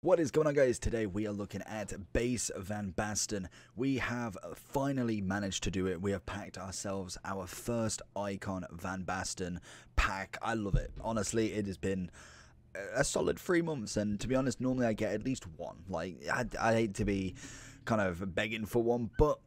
What is going on, guys? Today we are looking at base Van Basten. We have finally managed to do it. We have packed ourselves our first icon Van Basten pack. I love it. Honestly, it has been a solid 3 months, and to be honest, normally I get at least one. Like, I hate to be kind of begging for one, but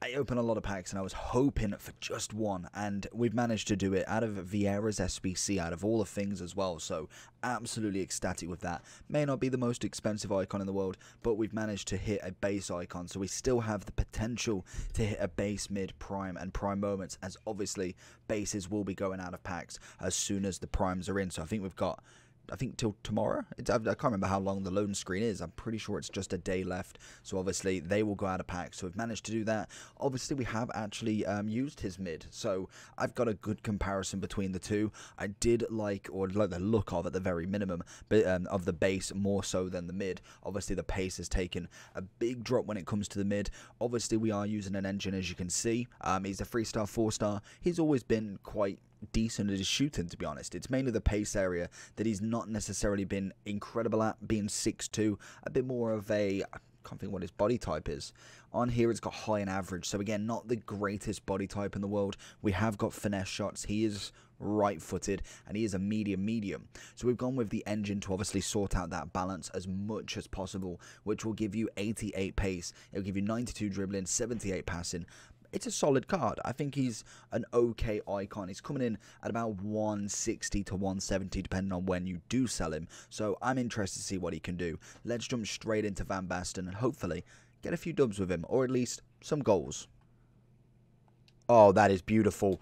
I open a lot of packs and I was hoping for just one, and we've managed to do it out of Vieira's SBC, out of all the things as well, so absolutely ecstatic with that. May not be the most expensive icon in the world, but we've managed to hit a base icon, so we still have the potential to hit a base, mid, prime, and prime moments, as obviously bases will be going out of packs as soon as the primes are in. So I think we've got, till tomorrow. I can't remember how long the loan screen is. I'm pretty sure it's just a day left. So obviously they will go out of pack. So we've managed to do that. Obviously we have actually used his mid. So I've got a good comparison between the two. I did like the look of, at the very minimum, but of the base more so than the mid. Obviously the pace has taken a big drop when it comes to the mid. Obviously we are using an engine, as you can see. He's a 3-star, 4-star. He's always been quite decent at his shooting, to be honest. It's mainly the pace area that he's not necessarily been incredible at, being 6'2", a bit more of a, I can't think what his body type is. On here it's got high and average, so again, not the greatest body type in the world. We have got finesse shots. He is right-footed, and he is a medium. So we've gone with the engine to obviously sort out that balance as much as possible, which will give you 88 pace, it'll give you 92 dribbling, 78 passing. It's a solid card. I think he's an okay icon. He's coming in at about 160 to 170 depending on when you do sell him. So I'm interested to see what he can do. Let's jump straight into Van Basten and hopefully get a few dubs with him, or at least some goals. Oh, that is beautiful.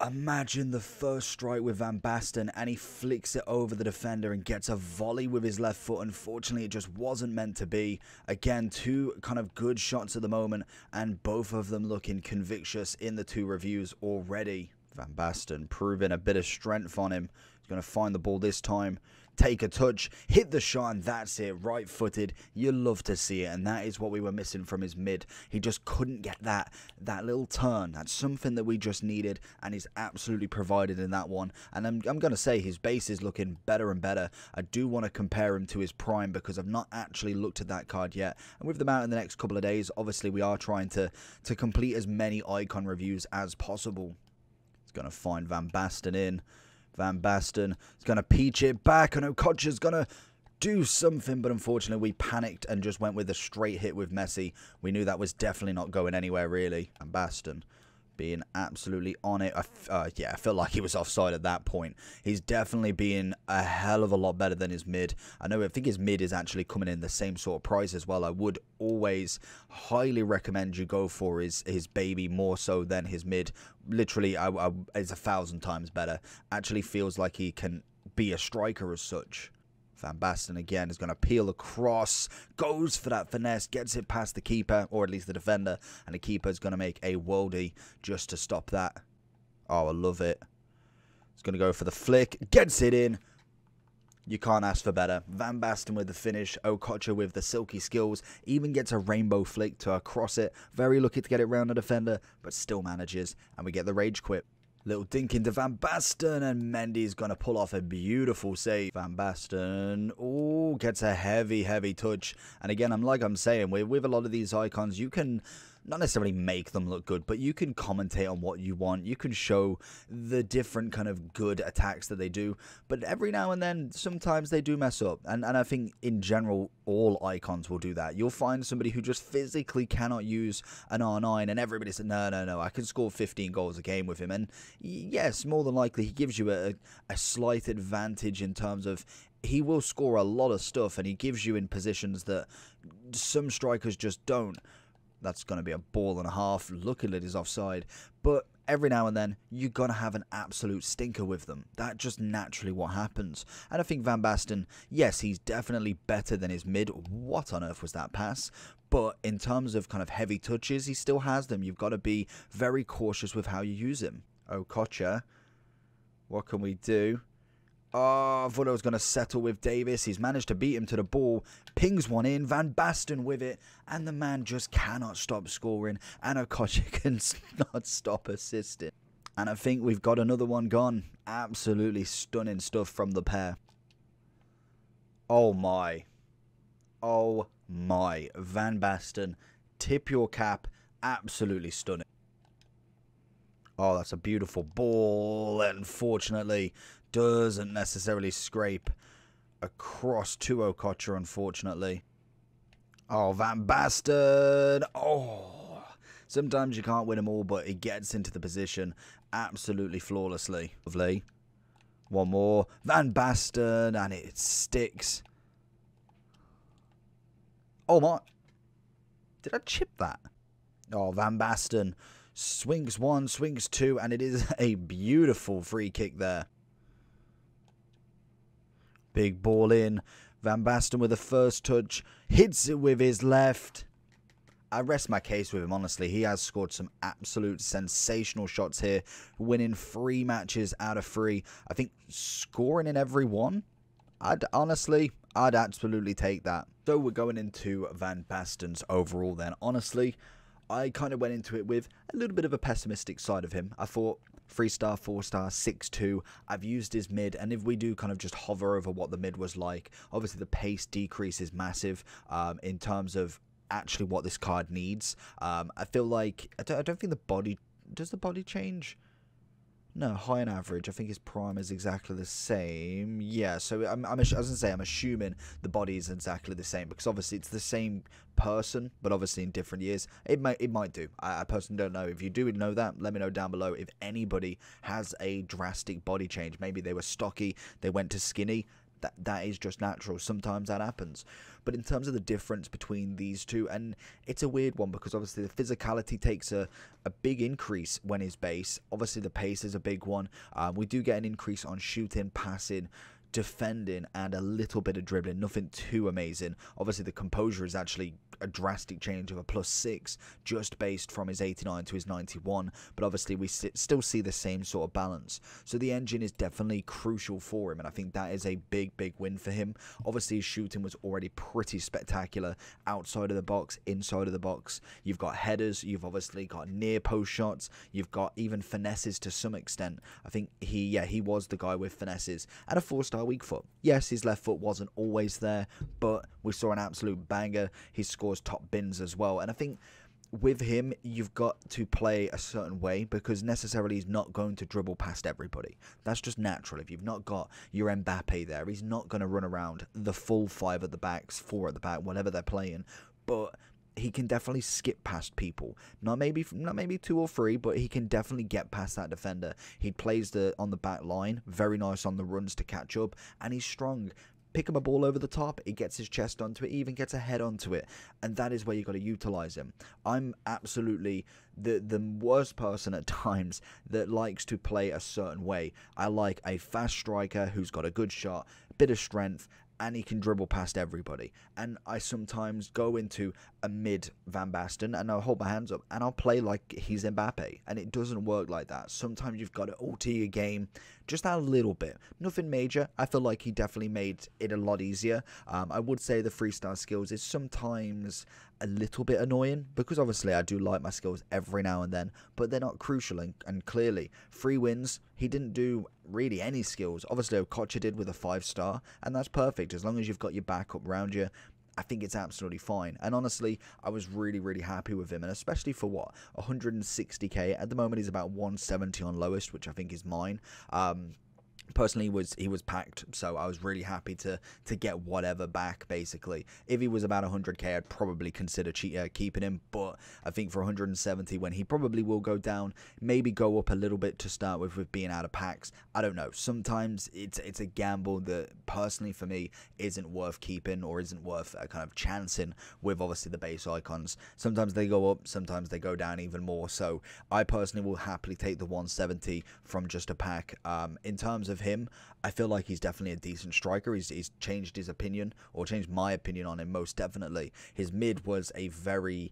Imagine the first strike with Van Basten and he flicks it over the defender and gets a volley with his left foot. Unfortunately, it just wasn't meant to be. Again, two kind of good shots at the moment, and both of them looking convictious in the 2 reviews already. Van Basten proving a bit of strength on him. He's going to find the ball this time, take a touch, hit the shot, and that's it. Right-footed. You love to see it, and that is what we were missing from his mid. He just couldn't get that little turn. That's something that we just needed, and he's absolutely provided in that one. And I'm going to say his base is looking better and better. I do want to compare him to his prime because I've not actually looked at that card yet. And with them out in the next couple of days, obviously we are trying to complete as many icon reviews as possible. He's going to find Van Basten in. Van Basten is going to peach it back, and Okocha's going to do something, but unfortunately we panicked and just went with a straight hit with Messi. We knew that was definitely not going anywhere, really. Van Basten being absolutely on it. Yeah, I felt like he was offside at that point. He's definitely being a hell of a lot better than his mid. I think his mid is actually coming in the same sort of price as well. I would always highly recommend you go for his baby more so than his mid. Literally, it's 1,000 times better. Actually feels like he can be a striker as such. Van Basten again is going to peel across, goes for that finesse, gets it past the keeper, or at least the defender, and the keeper is going to make a worldie just to stop that. Oh, I love it. He's going to go for the flick, gets it in. You can't ask for better. Van Basten with the finish, Okocha with the silky skills, even gets a rainbow flick to cross it. Very lucky to get it round the defender, but still manages, and we get the rage quit. Little dink into Van Basten, and Mendy's going to pull off a beautiful save. Van Basten, oh, gets a heavy touch. And again, I'm saying, with a lot of these icons, you can not necessarily make them look good, but you can commentate on what you want. You can show the different kind of good attacks that they do. But every now and then, sometimes they do mess up. And I think in general, all icons will do that. You'll find somebody who just physically cannot use an R9, and everybody says, no, I can score 15 goals a game with him. And yes, more than likely, he gives you a slight advantage in terms of he will score a lot of stuff, and he gives you in positions that some strikers just don't. That's going to be a ball and a half. Luckily, it is offside. But every now and then, you're going to have an absolute stinker with them. That's just naturally what happens. And I think Van Basten, yes, he's definitely better than his mid. What on earth was that pass? But in terms of kind of heavy touches, he still has them. You've got to be very cautious with how you use him. Okocha, what can we do? Oh, I thought I was going to settle with Davis. He's managed to beat him to the ball. Pings one in. Van Basten with it. And the man just cannot stop scoring. And Okocha cannot stop assisting. And I think we've got another one gone. Absolutely stunning stuff from the pair. Oh my. Oh my, Van Basten, tip your cap, absolutely stunning. Oh, that's a beautiful ball. Unfortunately, doesn't necessarily scrape across to Okocha, unfortunately. Oh, Van Basten. Oh, sometimes you can't win them all, but he gets into the position absolutely flawlessly. Lovely. One more. Van Basten, and it sticks. Oh, my. Did I chip that? Oh, Van Basten swings one, swings two, and it is a beautiful free kick there. Big ball in. Van Basten with the first touch. Hits it with his left. I rest my case with him, honestly. He has scored some absolute sensational shots here. Winning 3 matches out of 3. I think scoring in every one. I'd absolutely take that. So we're going into Van Basten's overall then. Honestly, I kind of went into it with a little bit of a pessimistic side of him. I thought 3-star, 4-star, 6-2. I've used his mid, and if we do kind of just hover over what the mid was like, obviously the pace decrease is massive in terms of actually what this card needs. I feel like I don't think the body does the body change. No, high and average. I think his prime is exactly the same. Yeah, so I was gonna say I'm assuming the body is exactly the same because obviously it's the same person, but obviously in different years. It might do. I personally don't know. If you do know that, let me know down below. If anybody has a drastic body change, maybe they were stocky, they went to skinny. That is just natural. Sometimes that happens. But in terms of the difference between these two, and it's a weird one because obviously the physicality takes a big increase when he's base. Obviously the pace is a big one. We do get an increase on shooting, passing, defending, and a little bit of dribbling. Nothing too amazing. Obviously the composure is actually a drastic change of a +6 just based from his 89 to his 91, but obviously we still see the same sort of balance. So the engine is definitely crucial for him, and I think that is a big win for him. Obviously his shooting was already pretty spectacular outside of the box, inside of the box. You've got headers, you've obviously got near post shots, you've got even finesses to some extent. I think he was the guy with finesses and a 4-star weak foot. Yes, his left foot wasn't always there, but we saw an absolute banger. He scores top bins as well, and I think with him you've got to play a certain way because necessarily he's not going to dribble past everybody. That's just natural. If you've not got your Mbappe there, he's not going to run around the full 5 at the backs, 4 at the back, whatever they're playing, but he can definitely skip past people. Not maybe 2 or 3, but he can definitely get past that defender. He plays on the back line, very nice on the runs to catch up, and he's strong. Pick him a ball over the top, he gets his chest onto it, he even gets a head onto it, and that is where you got to utilize him. I'm absolutely the worst person at times that likes to play a certain way. I like a fast striker who's got a good shot, a bit of strength, and he can dribble past everybody. And I sometimes go into a mid Van Basten and I'll hold my hands up and I'll play like he's Mbappe, and it doesn't work like that. Sometimes you've got to alter your game just a little bit. Nothing major. I feel like he definitely made it a lot easier. I would say the 3-star skills is sometimes a little bit annoying because obviously I do like my skills every now and then, but they're not crucial, and clearly 3 wins, he didn't do really any skills. Obviously Okocha did with a 5-star, and that's perfect as long as you've got your backup around you. I think it's absolutely fine, and honestly I was really happy with him, and especially for what, 160k at the moment. He's about 170 on lowest, which I think is mine. Personally, he was packed, so I was really happy to get whatever back, basically. If he was about 100k, I'd probably consider keeping him, but I think for 170, when he probably will go down, maybe go up a little bit to start with being out of packs. I don't know. Sometimes it's a gamble that, personally for me, isn't worth keeping or isn't worth kind of chancing with, obviously, the base icons. Sometimes they go up, sometimes they go down even more, so I personally will happily take the 170 from just a pack. In terms of him, I feel like he's definitely a decent striker. He's changed his opinion, or changed my opinion on him, most definitely. His mid was a very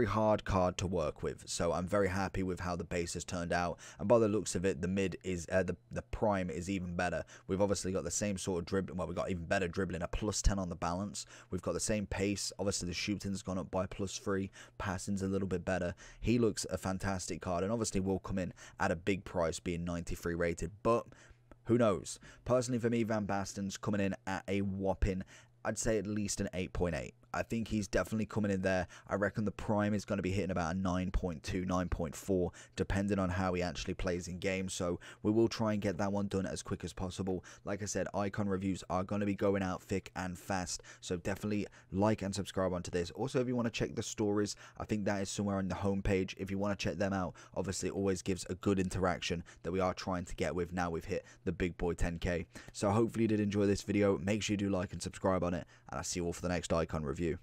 hard card to work with, so I'm very happy with how the base has turned out, and by the looks of it, the mid is the prime is even better. We've obviously got the same sort of dribbling, well, we've got even better dribbling, a +10 on the balance. We've got the same pace. Obviously the shooting's gone up by +3, passing's a little bit better. He looks a fantastic card, and obviously will come in at a big price, being 93 rated, but who knows? Personally, for me, Van Basten's coming in at a whopping I'd say at least an 8.8. I think he's definitely coming in there. I reckon the prime is going to be hitting about a 9.2, 9.4, depending on how he actually plays in game. So we will try and get that one done as quick as possible. Like I said, icon reviews are going to be going out thick and fast. So definitely like and subscribe onto this. Also, if you want to check the stories, I think that is somewhere on the homepage. If you want to check them out, obviously it always gives a good interaction that we are trying to get with now we've hit the big boy 10k. So hopefully you did enjoy this video. Make sure you do like and subscribe on it, and I'll see you all for the next icon review.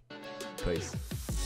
Peace.